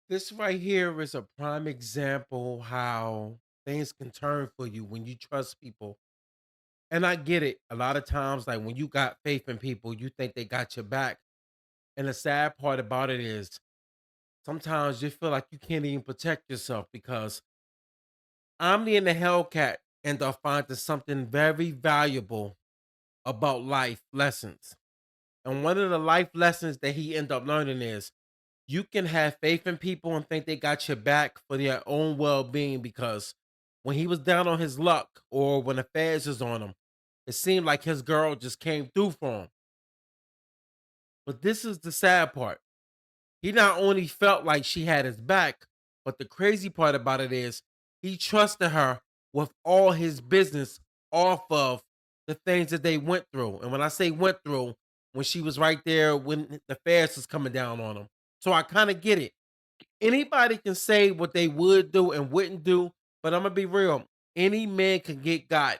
This right here is a prime example how things can turn for you when you trust people. And I get it. A lot of times, like when you got faith in people, you think they got your back. And the sad part about it is sometimes you feel like you can't even protect yourself because Omni and the Hellcat end up finding something very valuable about life lessons. And one of the life lessons that he ended up learning is you can have faith in people and think they got your back for their own well-being because when he was down on his luck or when the feds was on him, it seemed like his girl just came through for him. But this is the sad part. He not only felt like she had his back, but the crazy part about it is he trusted her with all his business off of the things that they went through. And when I say went through, when she was right there when the feds was coming down on him. So I kind of get it. Anybody can say what they would do and wouldn't do, but I'm gonna be real. Any man can get got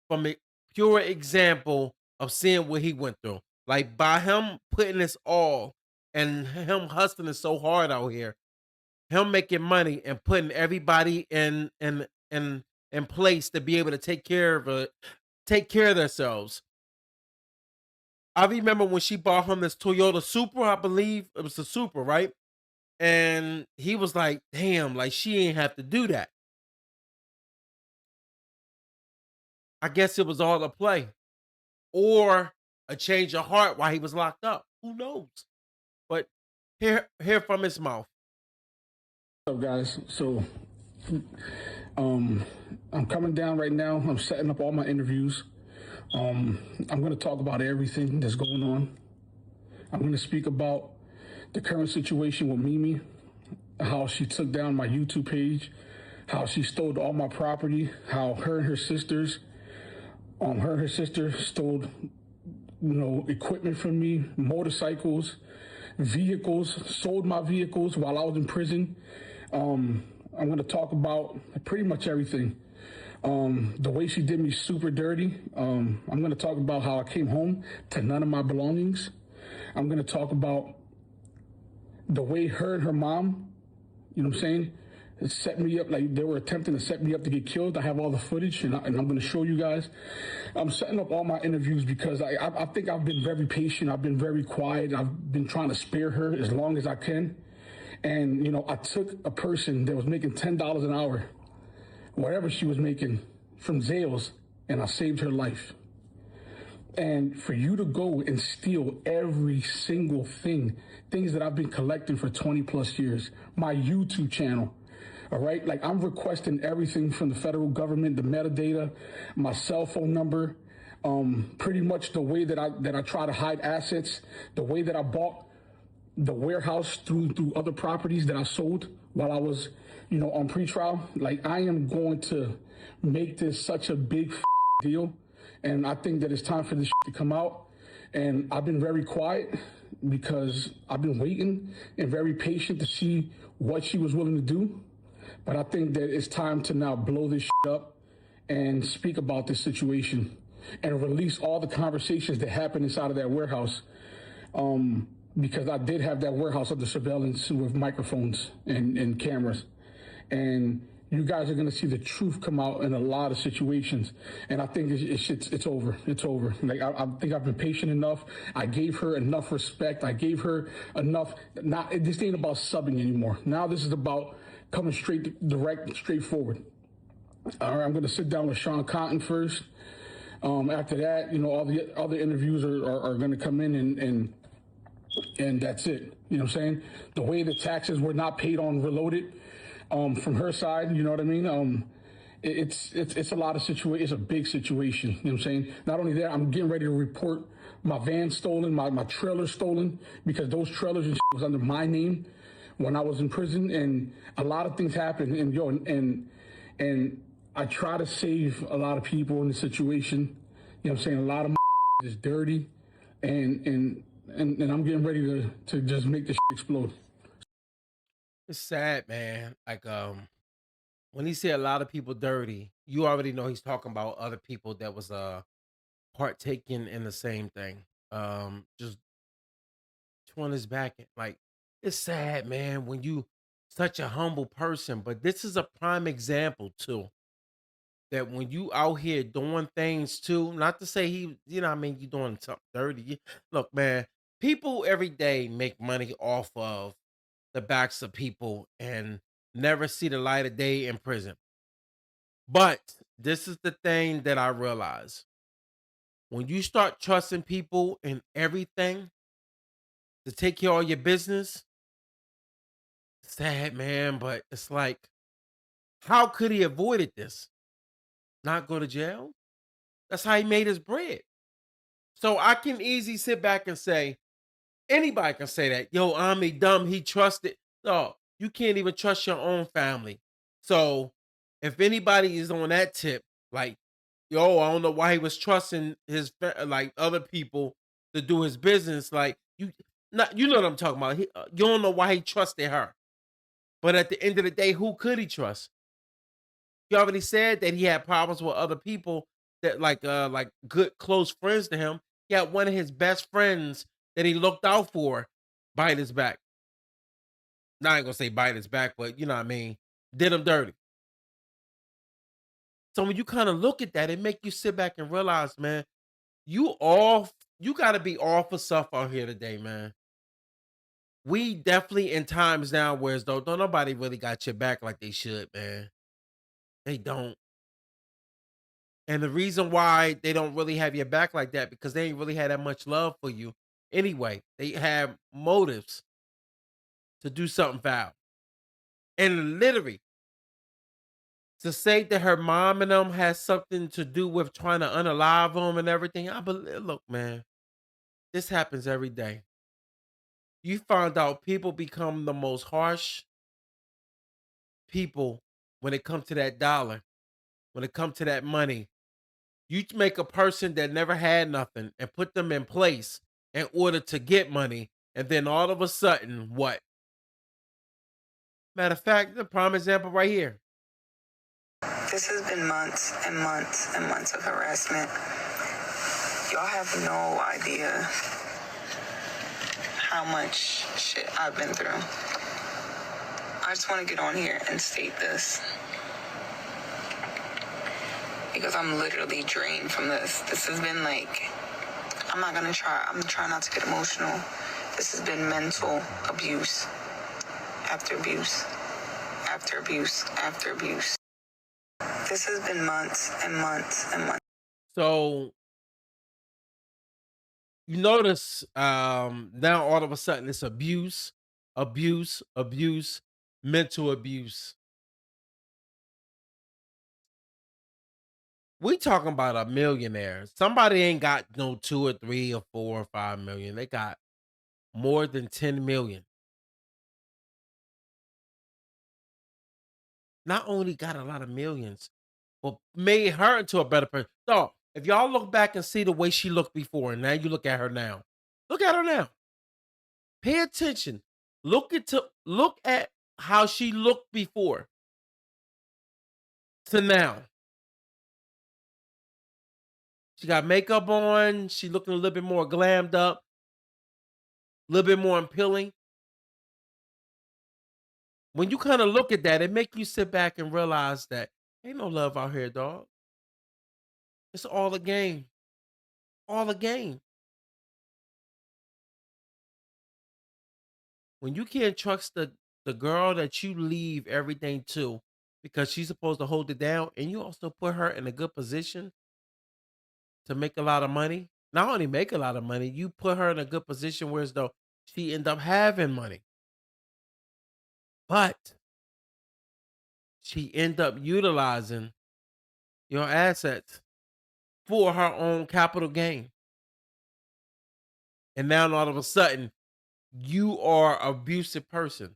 from a pure example of seeing what he went through. Like by him putting this all and him hustling so hard out here, him making money and putting everybody in place to be able to take care of themselves. I remember when she bought him this Toyota Supra, I believe it was the Supra, right? And he was like, damn, like she ain't have to do that. I guess it was all a play or a change of heart while he was locked up. Who knows? But hear from his mouth. What's up, guys? Um, I'm coming down right now. I'm setting up all my interviews. I'm going to talk about everything that's going on. I'm going to speak about the current situation with Mimi, how she took down my YouTube page, how she stole all my property, how her and her sister stole, equipment from me, motorcycles, vehicles, sold my vehicles while I was in prison. I'm going to talk about pretty much everything. The way she did me super dirty. I'm going to talk about how I came home to none of my belongings. I'm going to talk about the way her and her mom, you know what I'm saying, set me up like they were attempting to set me up to get killed. I have all the footage and I'm going to show you guys. I'm setting up all my interviews because I think I've been very patient. I've been very quiet. I've been trying to spare her as long as I can. And, I took a person that was making $10 an hour, whatever she was making, from Zales, and I saved her life. And for you to go and steal every single thing, things that I've been collecting for 20 plus years, my YouTube channel, all right? Like I'm requesting everything from the federal government, the metadata, my cell phone number, pretty much the way that I try to hide assets, the way that I bought the warehouse through other properties that I sold while I was, on pretrial. Like I am going to make this such a big deal, and I think that it's time for this to come out. And I've been very quiet because I've been waiting and very patient to see what she was willing to do. But I think that it's time to now blow this up and speak about this situation and release all the conversations that happened inside of that warehouse. Because I did have that warehouse under surveillance with microphones and cameras. And you guys are going to see the truth come out in a lot of situations. And I think it's over. It's over. Like, I think I've been patient enough. I gave her enough respect. I gave her enough. Not, this ain't about subbing anymore. Now this is about coming straight, direct, straightforward. All right, I'm going to sit down with Sean Cotton first. After that, all the other interviews are going to come in and that's it. You know what I'm saying? The way the taxes were not paid on Reloaded, from her side, you know what I mean? It's a lot of situation. It's a big situation. You know what I'm saying? Not only that, I'm getting ready to report my van stolen, my trailer stolen, because those trailers and was under my name when I was in prison, and a lot of things happened. And I try to save a lot of people in the situation. You know what I'm saying? A lot of is dirty, and I'm getting ready to just make this explode. It's sad, man. Like when he said a lot of people dirty, you already know he's talking about other people that was partaking in the same thing. Just on his back, like It's sad, man, when you such a humble person, but this is a prime example too that when you out here doing things too, not to say he, what I mean, you doing something dirty. Look, man, people every day make money off of the backs of people and never see the light of day in prison. But this is the thing that I realize. When you start trusting people in everything to take care of your business, sad man, but it's like, how could he avoided this? Not go to jail? That's how he made his bread. So I can easily sit back and say, anybody can say that. Yo, Ami dumb, he trusted. No, you can't even trust your own family. So if anybody is on that tip, like, yo, I don't know why he was trusting like other people to do his business. Like not, you know what I'm talking about. You don't know why he trusted her. But at the end of the day, who could he trust? He already said that he had problems with other people that like good close friends to him. He had one of his best friends that he looked out for bite his back. Now I ain't gonna say bite his back, but you know what I mean, did him dirty. So when you kind of look at that, it make you sit back and realize, man, you gotta be all for stuff out here today, man. We definitely in times now where as though don't nobody really got your back like they should, man. They don't. And the reason why they don't really have your back like that because they ain't really had that much love for you anyway. They have motives to do something foul. And literally, to say that her mom and them has something to do with trying to unalive them and everything, I believe. Look, man, this happens every day. You find out people become the most harsh people when it comes to that dollar, when it comes to that money. You make a person that never had nothing and put them in place in order to get money, and then all of a sudden, what? Matter of fact, the prime example right here. This has been months and months and months of harassment. Y'all have no idea how much shit I've been through. I just want to get on here and state this because I'm literally drained from this. This has been like, I'm gonna try not to get emotional. This has been mental abuse after abuse after abuse after abuse. This has been months and months and months. So you notice now all of a sudden it's abuse, abuse, abuse, mental abuse. We talking about a millionaire. Somebody ain't got no 2 or 3 or 4 or 5 million. They got more than 10 million. Not only got a lot of millions, but made her into a better person. So if y'all look back and see the way she looked before, and now you look at her now. Look at her now. Pay attention. Look at how she looked before to now. She got makeup on. She looking a little bit more glammed up, a little bit more appealing. When you kind of look at that, it make you sit back and realize that ain't no love out here, dog. It's all a game. All a game. When you can't trust the girl that you leave everything to because she's supposed to hold it down, and you also put her in a good position to make a lot of money. Not only make a lot of money, you put her in a good position where as though she end up having money, but she end up utilizing your assets for her own capital gain. And now all of a sudden, you are an abusive person.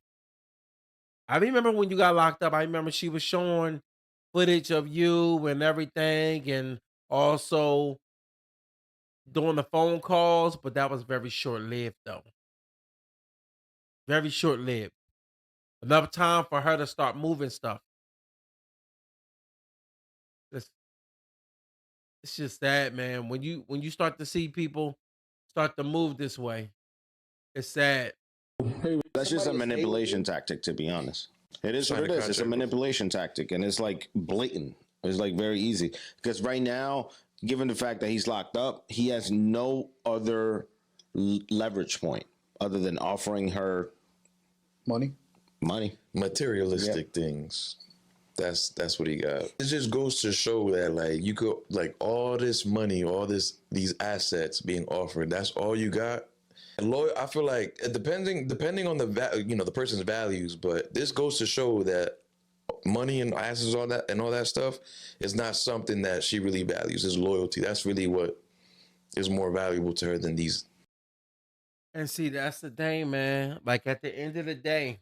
I remember when you got locked up, I remember she was showing footage of you and everything, and also doing the phone calls, but that was very short lived, though. Very short lived. Enough time for her to start moving stuff. It's, it's just sad, man. When you start to see people start to move this way, it's sad. Hey, That's just a somebody is manipulation alien. tactic, to be honest. It is what Sign a it is. It's a contract, bro. manipulation tactic, and it's like blatant. It's like very easy because right now, given the fact that he's locked up, he has no other leverage point other than offering her Money. money. Materialistic things. That's what he got. It just goes to show that like you could like all this money, these assets being offered. That's all you got. And I feel like depending on the person's values, but this goes to show that money and assets, all that stuff is not something that she really values. Is loyalty. That's really what is more valuable to her than these. And see, that's the thing, man. Like at the end of the day,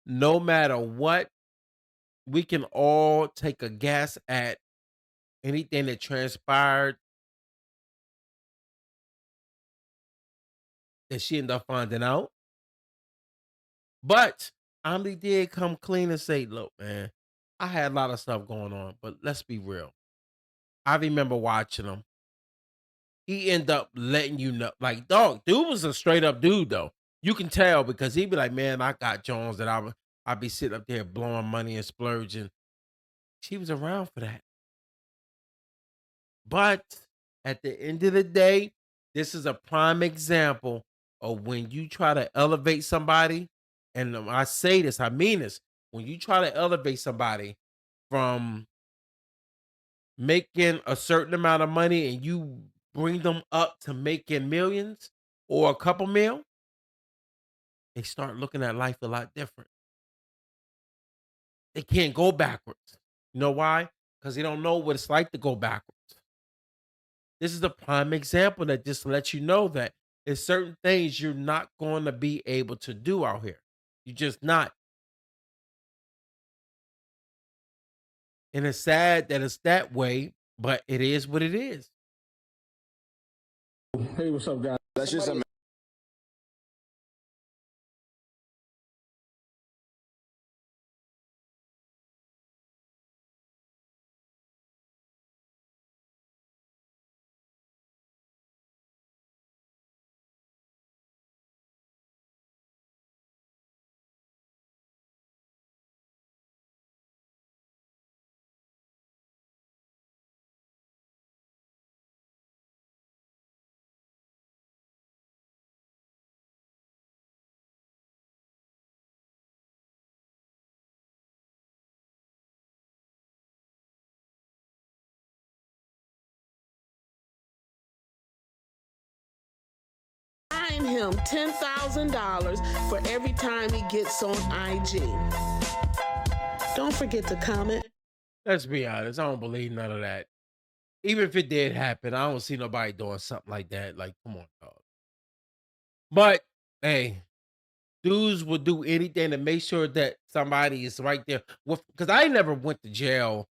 no matter what, we can all take a guess at anything that transpired that she ended up finding out. But Omni did come clean and say, look, man, I had a lot of stuff going on, but let's be real. I remember watching him. He ended up letting you know, like, dog, dude was a straight up dude, though. You can tell because he'd be like, man, I got Jones that I'd be sitting up there blowing money and splurging. She was around for that. But at the end of the day, this is a prime example of when you try to elevate somebody. And when I say this, I mean this. When you try to elevate somebody from making a certain amount of money and you bring them up to making millions or a couple mil, they start looking at life a lot different. They can't go backwards. You know why? Because they don't know what it's like to go backwards. This is a prime example that just lets you know that there's certain things you're not going to be able to do out here. You're just not. And it's sad that it's that way, but it is what it is. Hey, what's up, guys? That's just a Fine him $10,000 for every time he gets on IG. Don't forget to comment. Let's be honest. I don't believe none of that. Even if it did happen, I don't see nobody doing something like that. Like, come on, dog. But hey, dudes will do anything to make sure that somebody is right there. Because I never went to jail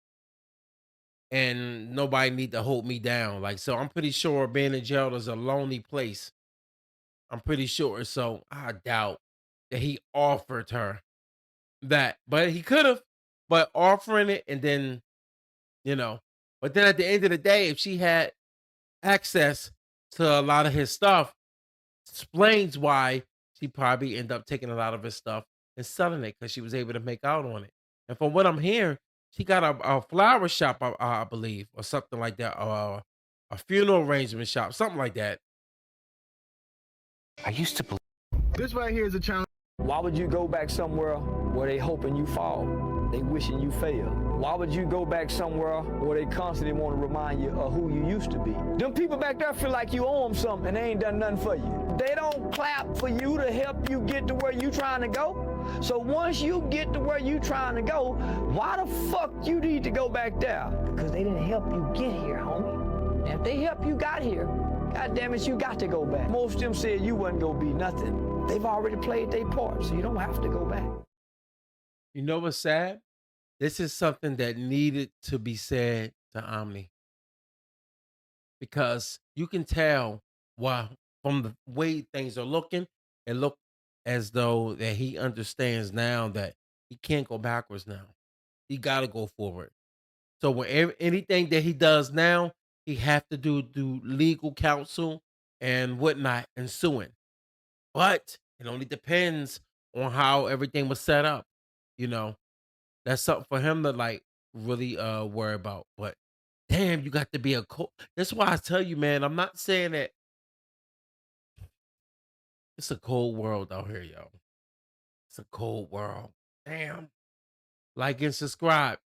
and nobody need to hold me down. Like, so I'm pretty sure being in jail is a lonely place. I'm pretty sure. So I doubt that he offered her that, but he could have. But offering it and then, you know, but then at the end of the day, if she had access to a lot of his stuff, explains why she probably ended up taking a lot of his stuff and selling it because she was able to make out on it. And from what I'm hearing, she got a flower shop, I believe, or something like that, a funeral arrangement shop, something like that. I used to believe. This right here is a challenge. Why would you go back somewhere where they hoping you fall? They wishing you fail. Why would you go back somewhere where they constantly want to remind you of who you used to be? Them people back there feel like you owe them something and they ain't done nothing for you. They don't clap for you to help you get to where you trying to go. So once you get to where you trying to go, why the fuck you need to go back there? Because they didn't help you get here, homie. And if they help you got here, God damn it, you got to go back. Most of them said you wasn't going to be nothing. They've already played their part, so you don't have to go back. You know what's sad? This is something that needed to be said to Omni because you can tell why from the way things are looking, it look as though that he understands now that he can't go backwards now. He got to go forward. So when anything that he does now, he have to do legal counsel and whatnot and suing. But It only depends on how everything was set up, you know? That's something for him to, like, really, worry about, but damn, you got to be a cold. That's why I tell you, man, I'm not saying that it's a cold world out here, yo. It's a cold world. Damn. Like and subscribe.